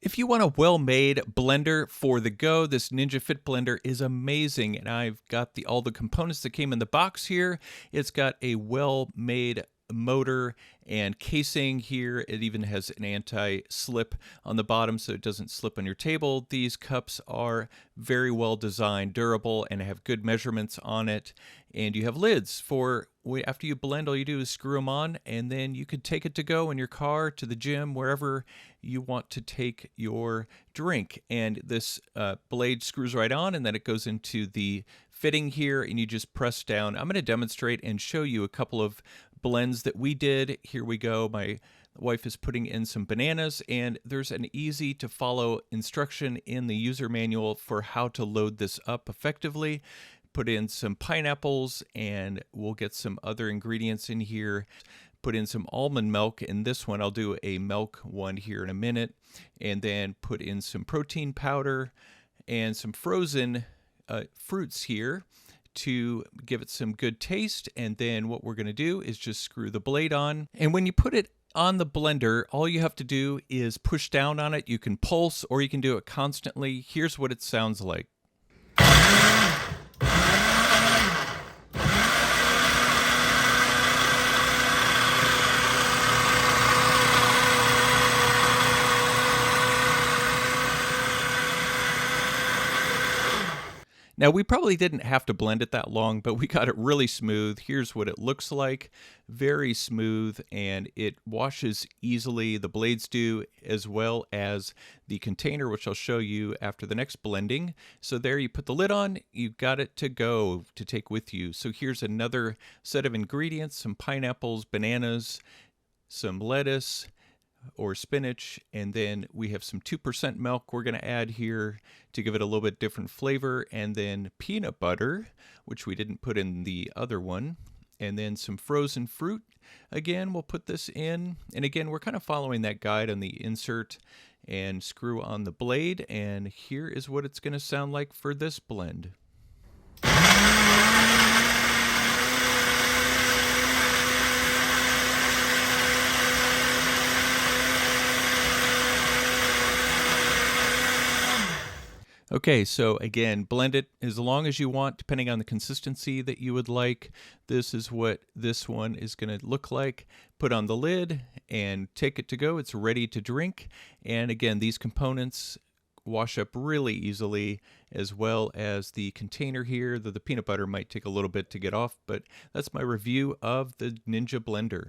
If you want a well-made blender for the go, this Ninja Fit blender is amazing, and I've got all the components that came in the box here. It's got a well-made motor and casing here. It even has an anti-slip on the bottom so it doesn't slip on your table. These cups are very well designed, durable, and have good measurements on it. And you have lids for after you blend, all you do is screw them on, and then you could take it to go in your car, to the gym, wherever you want to take your drink. And this blade screws right on, and then it goes into the fitting here, and you just press down. I'm going to demonstrate and show you a couple of blends that we did. Here we go. My wife is putting in some bananas, and there's an easy to follow instruction in the user manual for how to load this up effectively. Put in some pineapples, and we'll get some other ingredients in here. Put in some almond milk. In this one, I'll do a milk one here in a minute. And then put in some protein powder and some frozen fruits here to give it some good taste. And then what we're going to do is just screw the blade on. And when you put it on the blender, all you have to do is push down on it. You can pulse, or you can do it constantly. Here's what it sounds like. Now, we probably didn't have to blend it that long, but we got it really smooth. Here's what it looks like. Very smooth, and it washes easily. The blades do, as well as the container, which I'll show you after the next blending. So there, you put the lid on, you got it to go to take with you. So here's another set of ingredients: some pineapples, bananas, some lettuce or spinach, and then we have some 2% milk we're going to add here to give it a little bit different flavor, and then peanut butter, which we didn't put in the other one, and then some frozen fruit. Again, we'll put this in, and again, we're kind of following that guide on the insert, and screw on the blade, and here is what it's going to sound like for this blend. Okay, so again, blend it as long as you want, depending on the consistency that you would like. This is what this one is going to look like. Put on the lid and take it to go. It's ready to drink. And again, these components wash up really easily, as well as the container here. The peanut butter might take a little bit to get off, but that's my review of the Ninja blender.